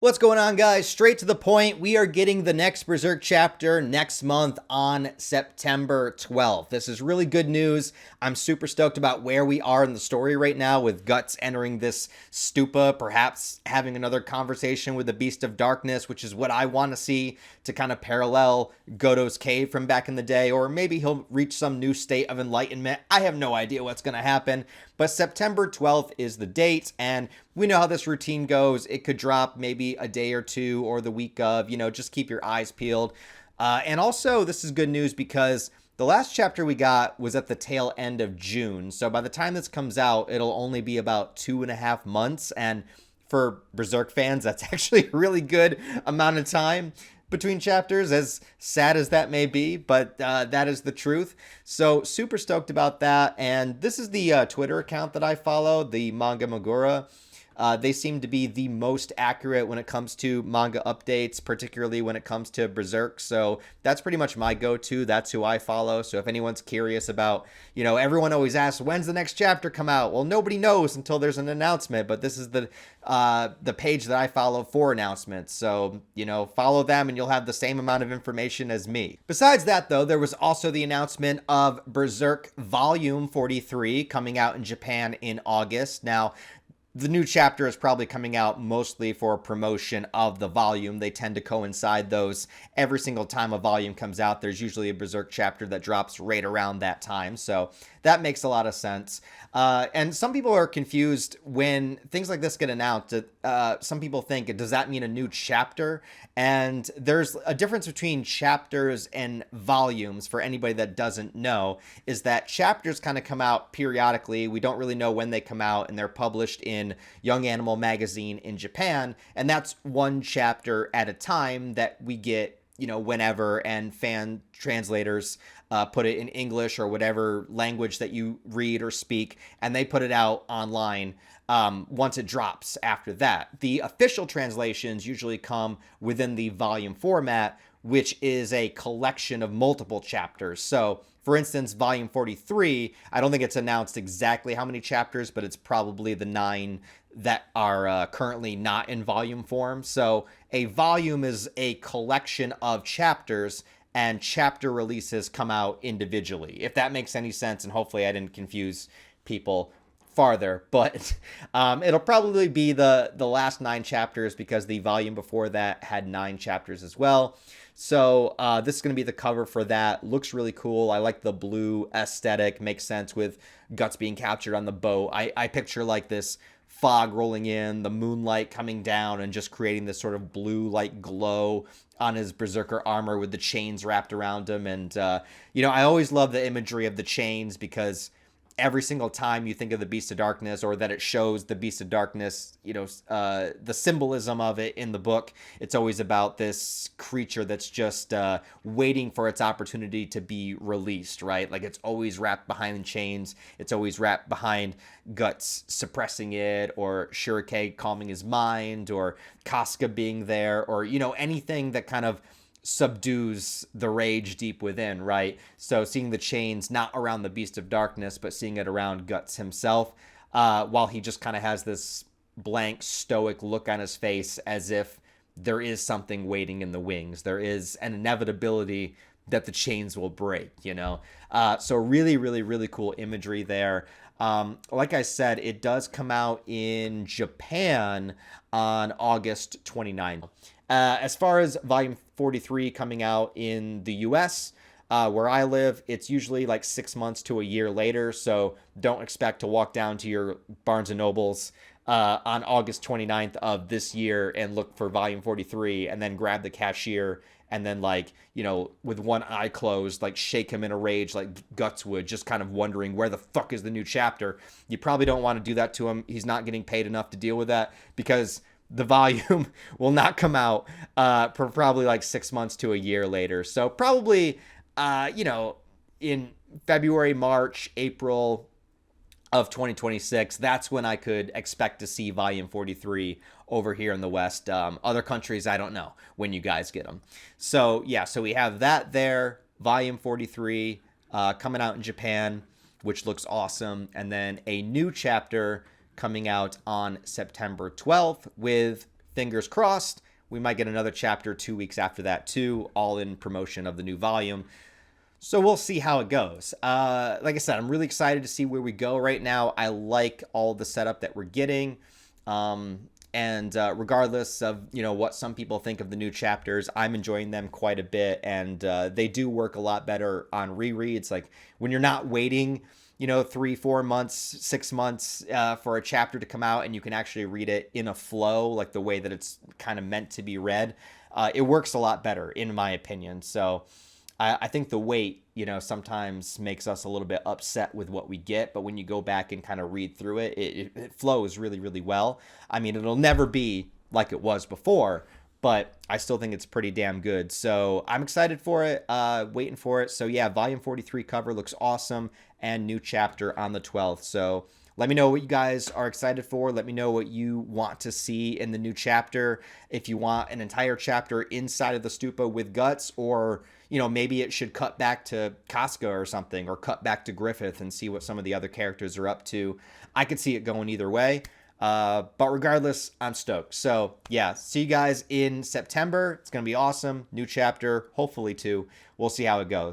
What's going on, guys? Straight to the point. We are getting the next Berserk chapter next month on September 12th. This is really good news. I'm super stoked about where we are in the story right now with Guts entering this stupa, perhaps having another conversation with the Beast of Darkness, which is what I want to see to kind of parallel Goto's cave from back in the day, or maybe he'll reach some new state of enlightenment. I have no idea what's going to happen, but September 12th is the date, and we know how this routine goes. It could drop maybe a day or two or the week of, just keep your eyes peeled. And also, this is good news because the last chapter we got was at the tail end of June. So by the time this comes out, it'll only be about 2.5 months. And for Berserk fans, that's actually a really good amount of time between chapters, as sad as that may be, but that is the truth. So super stoked about that. And this is the Twitter account that I follow, the Manga Magura. They seem to be the most accurate when it comes to manga updates, particularly when it comes to Berserk. So that's pretty much my go-to. That's who I follow. So if anyone's curious about, everyone always asks, when's the next chapter come out? Well, nobody knows until there's an announcement, but this is the page that I follow for announcements. So, follow them and you'll have the same amount of information as me. Besides that, though, there was also the announcement of Berserk Volume 43 coming out in Japan in August. Now, the new chapter is probably coming out mostly for promotion of the volume. They tend to coincide those. Every single time a volume comes out, there's usually a Berserk chapter that drops right around that time. So that makes a lot of sense. And some people are confused when things like this get announced. Some people think, does that mean a new chapter? And there's a difference between chapters and volumes. For anybody that doesn't know, is that chapters kind of come out periodically. We don't really know when they come out, and they're published in Young Animal magazine in Japan. And that's one chapter at a time that we get, whenever, and fan translators put it in English or whatever language that you read or speak, and they put it out online once it drops after that. The official translations usually come within the volume format, which is a collection of multiple chapters. So, for instance, volume 43, I don't think it's announced exactly how many chapters, but it's probably the 9 that are currently not in volume form. So a volume is a collection of chapters, and chapter releases come out individually, if that makes any sense. And hopefully I didn't confuse people farther, but it'll probably be the last 9 chapters, because the volume before that had 9 chapters as well. So this is going to be the cover for that. Looks really cool. I like the blue aesthetic. Makes sense with Guts being captured on the boat. I picture like this fog rolling in, the moonlight coming down, and just creating this sort of blue like glow on his berserker armor with the chains wrapped around him. And I always love the imagery of the chains, because every single time you think of the Beast of Darkness, or that it shows the Beast of Darkness, the symbolism of it in the book, it's always about this creature that's just waiting for its opportunity to be released, right? Like, it's always wrapped behind chains. It's always wrapped behind Guts suppressing it, or Shurikei calming his mind, or Casca being there, or, anything that kind of subdues the rage deep within, right? So seeing the chains not around the Beast of Darkness, but seeing it around Guts himself, while he just kind of has this blank, stoic look on his face, as if there is something waiting in the wings. There is an inevitability that the chains will break, So really, really, really cool imagery there. Like I said, it does come out in Japan on August 29th. As far as volume 43 coming out in the US, where I live, it's usually like 6 months to a year later. So don't expect to walk down to your Barnes & Nobles on August 29th of this year and look for volume 43, and then grab the cashier and then, with one eye closed, shake him in a rage like Guts would, just kind of wondering where the fuck is the new chapter. You probably don't want to do that to him. He's not getting paid enough to deal with that, because the volume will not come out for probably 6 months to a year later. So probably, in February, March, April of 2026, that's when I could expect to see volume 43 over here in the West. Other countries, I don't know when you guys get them. So yeah, so we have that there, volume 43 coming out in Japan, which looks awesome. And then a new chapter coming out on September 12th with fingers crossed, we might get another chapter 2 weeks after that too, all in promotion of the new volume. So we'll see how it goes. Like I said, I'm really excited to see where we go right now. I like all the setup that we're getting. And regardless of, what some people think of the new chapters, I'm enjoying them quite a bit. And they do work a lot better on rereads. Like when you're not waiting, 3-4 months, 6 months for a chapter to come out, and you can actually read it in a flow, like the way that it's kind of meant to be read. It works a lot better, in my opinion. So I think the wait, sometimes makes us a little bit upset with what we get. But when you go back and kind of read through it, it flows really, really well. I mean, it'll never be like it was before, but I still think it's pretty damn good. So I'm excited for it, waiting for it. So yeah, volume 43 cover looks awesome, and new chapter on the 12th. So let me know what you guys are excited for. Let me know what you want to see in the new chapter. If you want an entire chapter inside of the stupa with Guts, or, maybe it should cut back to Casca or something, or cut back to Griffith and see what some of the other characters are up to. I could see it going either way. But regardless, I'm stoked. So yeah, see you guys in September. It's going to be awesome. New chapter, hopefully 2. We'll see how it goes.